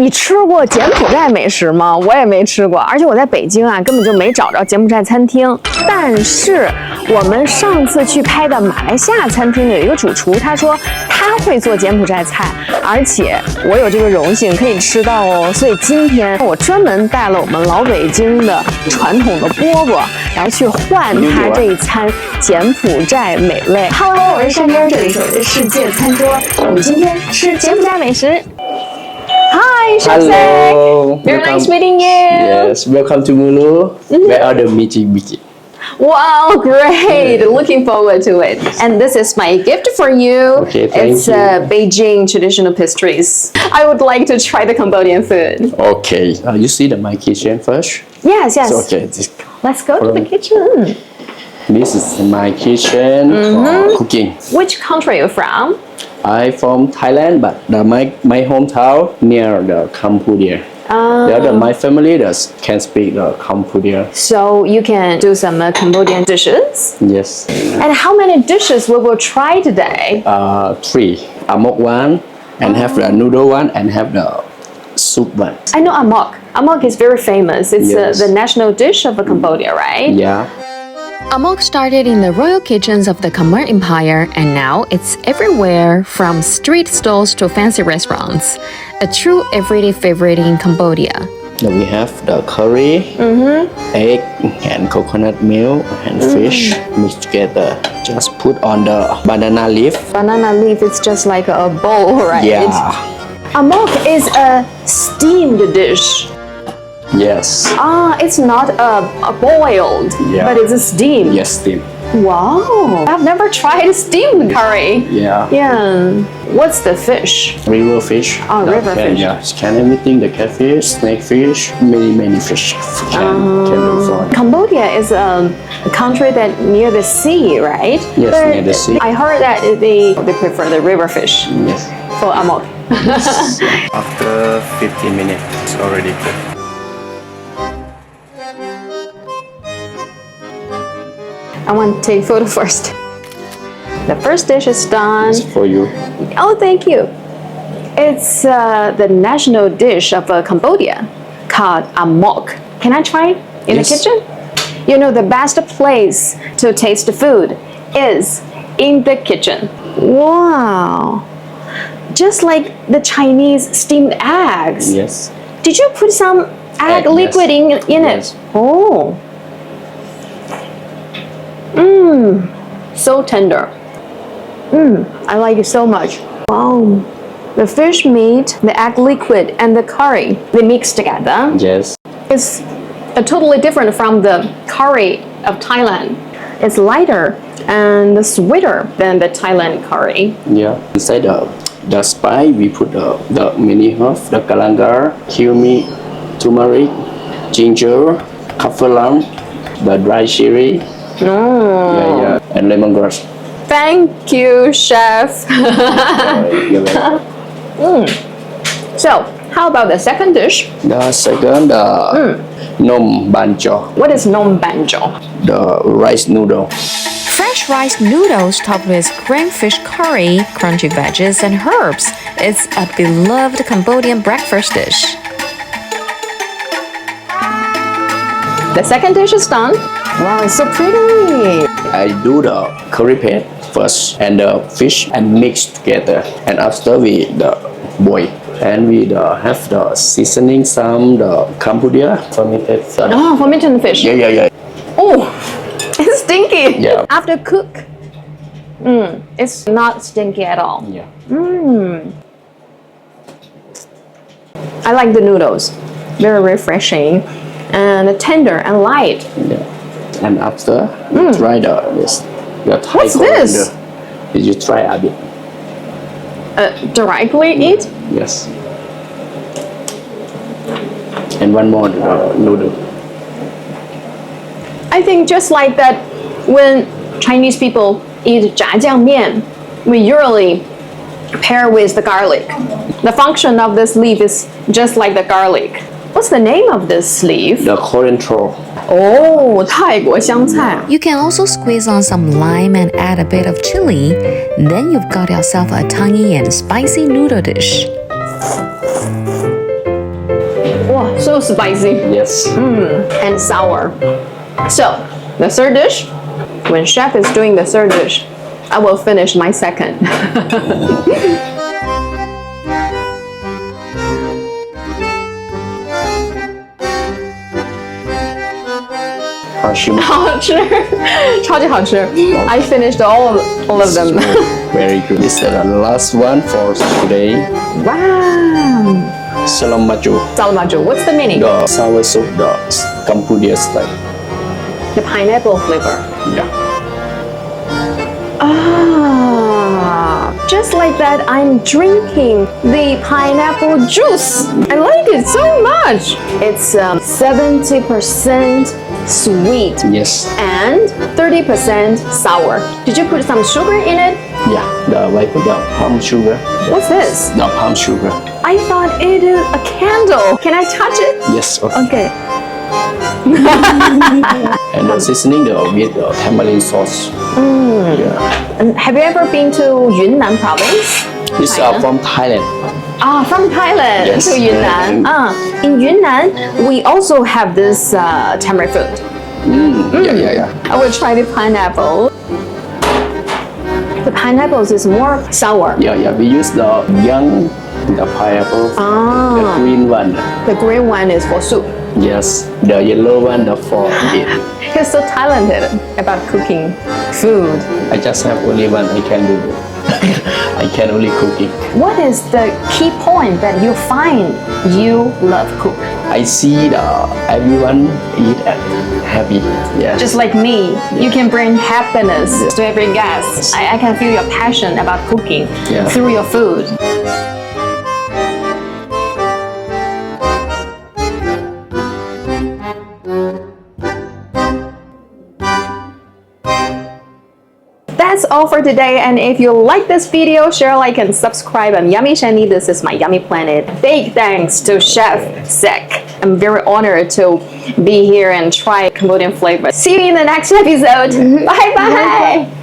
你吃过柬埔寨美食吗？我也没吃过，而且我在北京啊，根本就没找着柬埔寨餐厅。但是我们上次去拍的马来西亚餐厅有一个主厨，他说他会做柬埔寨菜，而且我有这个荣幸可以吃到哦。所以今天我专门带了我们老北京的传统的饽饽，来去换他这一餐柬埔寨美味。Hello， 我是珊妮儿，这里是我的世界餐桌。我们今天吃柬埔寨美食。Hi, Chef Sek. Very nice meeting you. Yes, welcome to Mulu. Where are the meeting? Wow, great. Looking forward to it. And this is my gift for you. Okay, thank it's you. Beijing traditional pastries. I would like to try the Cambodian food. Okay, you see my kitchen first? Yes. So, okay, Let's go to the kitchen. This is my kitchen for cooking. Which country are you from? I'm from Thailand, but my hometown near the Cambodia. My family can speak the Cambodia. So you can do some Cambodian dishes? Yes. And how many dishes we will try today? 3. Amok one, and have the noodle one, and have the soup one. I know Amok. Amok is very famous. It's Yes. The national dish of Cambodia, right? Yeah. Amok started in the royal kitchens of the Khmer Empire, and now it's everywhere, from street stalls to fancy restaurants. A true everyday favorite in Cambodia. Then we have the curry, egg, and coconut milk, and fish mixed together. Just put on the banana leaf. Banana leaf is just like a bowl, right? Yeah. Amok is a steamed dish. Yes. It's not a boiled, Yeah. but it's a steamed. Yes, steam. Wow. I've never tried steamed curry. Yeah. Yeah. What's the fish? River fish. Oh, The river fish. Yeah. Can everything, the catfish, snakefish, many fish can be found. Cambodia is a country that near the sea, right? Yes, near the sea. I heard that they prefer the river fish Yes. for Amok. After 15 minutes, it's already cooked. I want to take photo first. The first dish is done. It's for you. Oh, thank you. It's the national dish of Cambodia called Amok. Can I try in Yes. the kitchen? You know, the best place to taste the food is in the kitchen. Wow. Just like the Chinese steamed eggs. Yes. Did you put some egg Egg, liquid yes. in Yes. it? Oh. So tender. I like it so much. Wow. The fish meat, the egg liquid, and the curry, they mix together. Yes. It's totally different from the curry of Thailand. It's lighter and sweeter than the Thailand curry. Yeah. Inside the spice, we put the mini herb, the galangal, cumin, turmeric, ginger, kaffir lamb, the dry chili. Yeah, and lemongrass. Thank you, chef. You're welcome. So, how about the second dish? The second, Nom Ban Chok, What is Nom Banh Chok? the rice noodle. Fresh rice noodles topped with cream fish curry, crunchy veggies, and herbs. It's a beloved Cambodian breakfast dish. The second dish is done. Wow, it's so pretty. I do the curry paste first and the fish and mix together. And after we boil. And we have the seasoning, some the Cambodia fermented. Oh, fermented fish. Yeah. Oh, it's stinky. Yeah. After cook, it's not stinky at all. Yeah. I like the noodles. Very refreshing and tender and light. Yeah. And after try this. The Thai What's this? coriander. Did you try a bit? Directly eat? Yes. And one more noodle. I think just like that, when Chinese people eat 炸酱面, we usually pair with the garlic. The function of this leaf is just like the garlic. What's the name of this leaf? The coriander. Oh, 泰国香菜. You can also squeeze on some lime and add a bit of chili. Then you've got yourself a tangy and spicy noodle dish. So spicy Yes. and sour. So, the third dish, when chef is doing the third dish, I will finish my second. Hashim. 好吃，超级好吃。I finished all of them. Very good. This is the last one for today. Wow. Salam maju. Salamaju, what's the meaning? The sour soup, the Cambodia style. The pineapple flavor. Yeah. Ah, just like that, I'm drinking the pineapple juice. I like it so much. It's 70% sweet Yes. and 30% sour. Did you put some sugar in it? Yeah. I put the palm sugar. What's this? The palm sugar. I thought it is a candle. Can I touch it? Yes. Okay. Okay. And the seasoning with the tamarind sauce. Yeah. And have you ever been to Yunnan province? It's China? from Thailand. Ah, from Thailand Yes. to Yunnan. In Yunnan, we also have this tamarind food. Yeah. I will try the pineapple. The pineapples is more sour. Yeah. We use the pineapple. The green one. The green one is for soup. Yes. The yellow one, the for meat. He's so talented about cooking food. I just have only one. I can do. I can only cook it. What is the key point that you find you love cook? I see everyone eat and happy. Yes. Just like me, you can bring happiness to every guest. I can feel your passion about cooking through your food. That's all for today, and if you like this video, share, like, and subscribe. I'm Yummy Shanny. This is my Yummy Planet. Big thanks to Chef Sek. I'm very honored to be here and try Cambodian flavor. See you in the next episode. Bye bye.